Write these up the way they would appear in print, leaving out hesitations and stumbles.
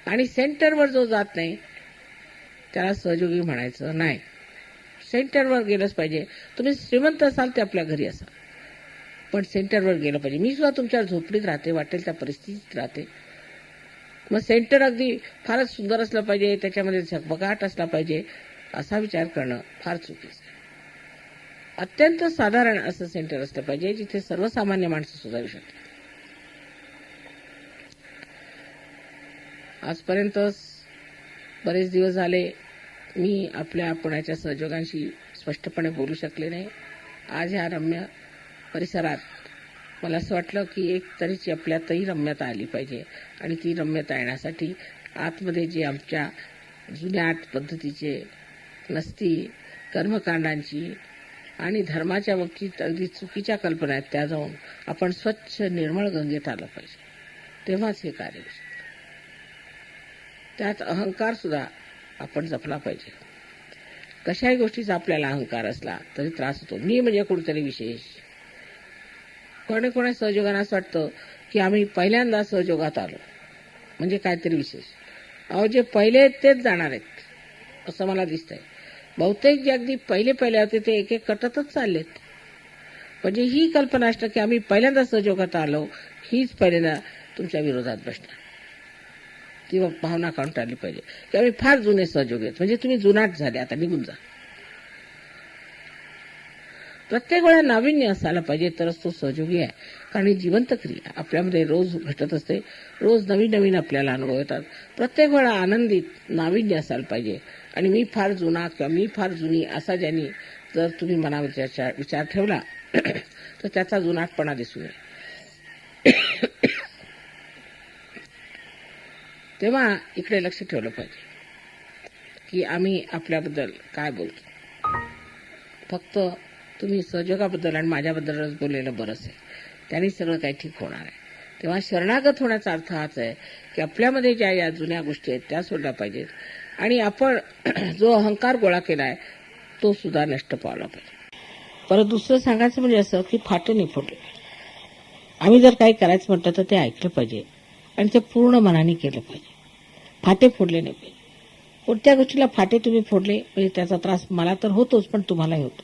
आणि सेंटरवर जो जात नाही त्याला सहयोगी म्हणायचं नाही. सेंटरवर गेलंच पाहिजे. तुम्ही श्रीमंत असाल ते आपल्या घरी असाल, पण सेंटरवर गेलं पाहिजे. मी सुद्धा तुमच्या झोपडीत राहते, वाटेल त्या परिस्थितीत राहते. मग सेंटर अगदी फारच सुंदर असलं पाहिजे, त्याच्यामध्ये झगमगाट असला पाहिजे असा विचार करणं फार चुकीचं आहे. अत्यंत साधारण असं सेंटर असलं पाहिजे जिथे सर्वसामान्य माणसं सुद्धा येऊ शकतात. आजपर्यंत बरेच दिवस झाले मी आपल्या पुण्याच्या सहयोगांशी स्पष्टपणे बोलू शकले नाही. आज ह्या रम्य परिसरात मला असं वाटलं की एक तऱ्हेची आपल्यातही रम्यता आली पाहिजे, आणि ती रम्यता येण्यासाठी आतमध्ये जे आमच्या जुन्या पद्धतीचे नसती कर्मकांडांची आणि धर्माच्या बाबतीत अगदी चुकीच्या कल्पना आहेत त्या जाऊन आपण स्वच्छ निर्मळ गंगेत आलं पाहिजे, तेव्हाच हे कार्य होऊ शकतं. त्यात अहंकार सुद्धा आपण जपला पाहिजे. कशाही गोष्टीचा आपल्याला अहंकार असला तरी त्रास होतो. मी म्हणजे कुठेतरी विशेष. कोणा सहयोगांना असं वाटतं की आम्ही पहिल्यांदा सहयोगात आलो म्हणजे काहीतरी विशेष. अहो, जे पहिले आहेत तेच जाणार आहेत असं मला दिसतंय. बहुतेक जे अगदी पहिले होते ते एक एक कटतच चाललेत. म्हणजे ही कल्पना असणं की आम्ही पहिल्यांदा सहयोगात आलो हीच पहिल्यांदा तुमच्या विरोधात बसणार. ती भावना काढून टाळली पाहिजे की आम्ही फार जुने सहयोग आहेत, म्हणजे तुम्ही जुनाट झाले, आता निघून जा. प्रत्येक वेळा नाविन्य असायला पाहिजे तरच तो सहयोगी आहे. कारण ही जिवंत क्रिया आपल्यामध्ये रोज घटत असते. रोज नवीन नवीन आपल्याला अनुभव येतात. प्रत्येक वेळा आनंदित नाविन्य असायला पाहिजे. आणि मी फार जुना किंवा मी फार जुनी असा ज्यांनी जर तुम्ही मनावर विचार ठेवला तर त्याचा जुनाटपणा दिसू नये. तेव्हा इकडे लक्ष ठेवलं पाहिजे की आम्ही आपल्याबद्दल काय बोलतो. फक्त तुम्ही सहयोगाबद्दल आणि माझ्याबद्दलच बोललेलं बरंच आहे, त्यांनी सगळं काही ठीक होणार आहे. तेव्हा शरणागत होण्याचा अर्थ हाच आहे की आपल्यामध्ये ज्या या जुन्या गोष्टी आहेत त्या सोडल्या पाहिजेत, आणि आपण जो अहंकार गोळा केला आहे तो सुद्धा नष्ट पावला पाहिजे. परत दुसरं सांगायचं म्हणजे असं की फाटे नाही फोडले. आम्ही जर काही करायचं म्हटलं तर ते ऐकलं पाहिजे आणि ते पूर्ण मनाने केलं पाहिजे. फाटे फोडले नाही पाहिजे. कोणत्या गोष्टीला फाटे तुम्ही फोडले म्हणजे त्याचा त्रास मला तर होतोच, पण तुम्हालाही होतो.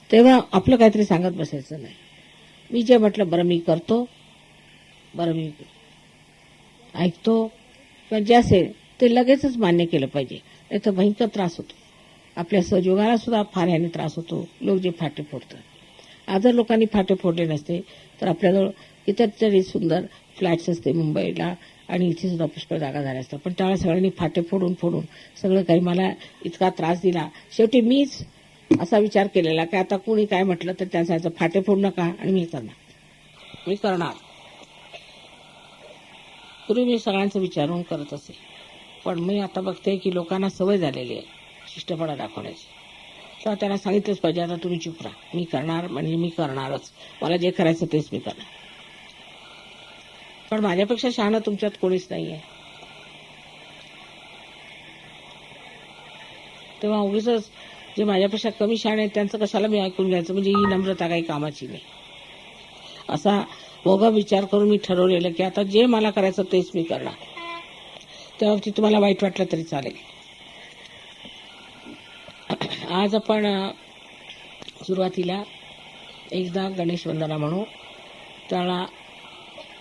तेव्हा आपलं काहीतरी सांगत बसायचं नाही. मी जे म्हटलं बरं मी करतो, बरं मी ऐकतो, किंवा जे असेल ते लगेचच मान्य केलं पाहिजे, नाही तर भयंकर त्रास होतो. आपल्या सहयोगाला सुद्धा फार ह्याने त्रास होतो, लोक जे फाटे फोडतात. आज जर लोकांनी फाटे फोडले नसते तर आपल्याजवळ इतरतरी सुंदर फ्लॅट्स असते मुंबईला, आणि इथे सुद्धा पुष्कळ जागा झाल्या असतात. पण त्यावेळेला सगळ्यांनी फाटे फोडून सगळं काही मला इतका त्रास दिला. शेवटी मीच असा विचार केलेला की आता कोणी काय म्हटलं तर त्याचा फाटे फोडू नका आणि मी करणार. पूर्वी मी सगळ्यांचं विचारून करत असे, पण मी आता बघते की लोकांना सवय झालेली आहे शिष्टपणा दाखवण्याची. तेव्हा त्यांना सांगितलंच पाहिजे आता तुम्ही चुप राहा, मी करणार म्हणजे मी करणारच, मला जे करायचं तेच मी करणार. पण माझ्यापेक्षा शहाणं तुमच्यात कोणीच नाही आहे. तेव्हा उगीच जे माझ्यापेक्षा कमी शहाणे आहेत त्यांचं कशाला मी ऐकून घ्यायचं, म्हणजे ही नम्रता काही कामाची नाही. असा मोगा विचार करून मी ठरवलेलं की आता जे मला करायचं तेच मी करणार. तेव्हा तुम्हाला वाईट वाटलं तरी चालेल. आज आपण सुरुवातीला एकदा गणेश वंदना म्हणू. त्याला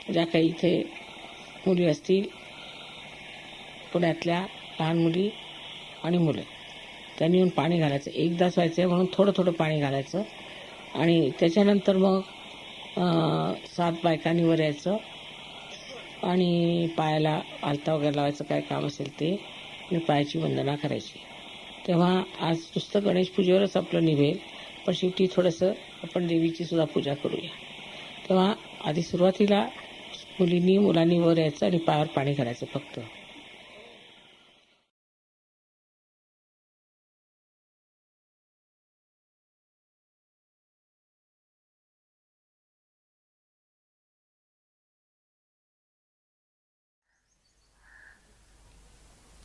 ज्या काही इथे मुली असतील पुण्यातल्या लहान मुली आणि मुलं, त्यांनी येऊन पाणी घालायचं. एकदाच व्हायचं आहे म्हणून थोडं थोडं पाणी घालायचं, आणि त्याच्यानंतर मग 7 बायकांनी वर यायचं आणि पायाला आलता वगैरे लावायचं, काय काम असेल ते, आणि पायाची वंदना करायची. तेव्हा आज नुसतं गणेश पूजेवरच आपलं निभेल, पण शेवटी थोडंसं आपण देवीची सुद्धा पूजा करूया. तेव्हा आधी सुरुवातीला मुलांनी वर यायचं आणि पायावर पाणी घालायचं फक्त.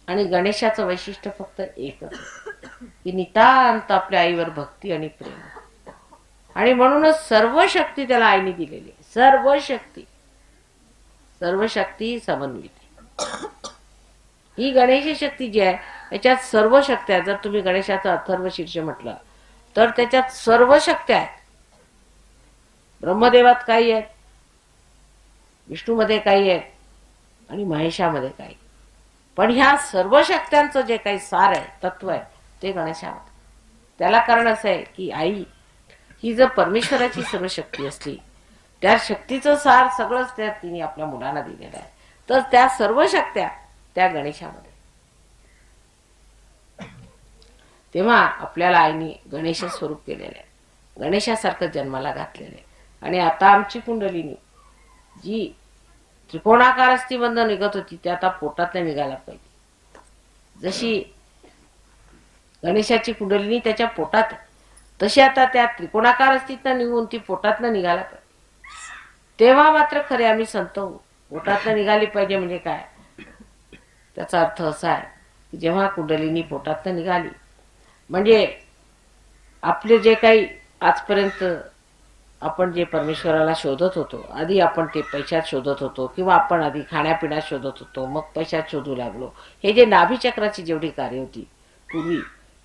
आणि गणेशाचं वैशिष्ट्य फक्त एकच की नितांत आपल्या आईवर भक्ती आणि प्रेम, आणि म्हणूनच सर्व शक्ती त्याला आईने दिलेली. सर्व शक्ती समन्वित. ही गणेश शक्ती जी आहे याच्यात सर्व शक्त्या आहेत. जर तुम्ही गणेशाचं अथर्व शीर्ष म्हटलं तर त्याच्यात सर्व शक्त्या आहेत. ब्रह्मदेवात काही आहेत, विष्णूमध्ये काही आहेत आणि महेशामध्ये काही. पण ह्या सर्व शक्त्यांचं जे काही सार आहे, तत्व आहे, ते गणेशामध्ये. त्याला कारण असं आहे की आई ही जर परमेश्वराची सर्व शक्ती असली, त्या शक्तीचं सार सगळंच त्या तिने आपल्या मुलांना दिलेलं आहे, तर त्या सर्व शक्त्या त्या गणेशामध्ये. तेव्हा आपल्याला आईने गणेश स्वरूप केलेलं आहे, गणेशासारखं जन्माला घातलेलं आहे. आणि आता आमची कुंडलिनी जी त्रिकोणाकार अस्थिबंध निघत होती ते आता पोटात निघायला पाहिजे. जशी गणेशाची कुंडलिनी त्याच्या पोटात आहे, तशी आता त्या त्रिकोणाकार अस्थितनं निघून ती पोटातनं निघायला पाहिजे. तेव्हा मात्र खरे आम्ही संत होऊ. पोटातनं निघाली पाहिजे म्हणजे काय, त्याचा अर्थ असा आहे की जेव्हा कुंडलिनी पोटातनं निघाली म्हणजे आपले जे काही आजपर्यंत आपण जे परमेश्वराला शोधत होतो, आधी आपण ते पैशात शोधत होतो किंवा आपण आधी खाण्यापिण्यात शोधत होतो, मग पैशात शोधू लागलो. हे जे नाभीचक्राची जेवढी कार्य होती पूर्वी,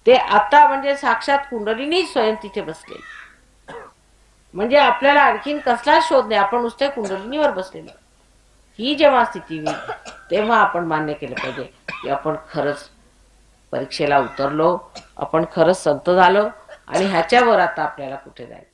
ते आता म्हणजे साक्षात कुंडलिनी स्वयं तिथे बसले. म्हणजे आपल्याला आणखीन कसलाच शोध नाही, आपण नुसते कुंडलिनीवर बसलेलो. ही जेव्हा स्थिती होईल तेव्हा आपण मान्य केलं पाहिजे की आपण खरंच परीक्षेला उतरलो, आपण खरंच संत झालो आणि ह्याच्यावर आता आपल्याला कुठे जायचं.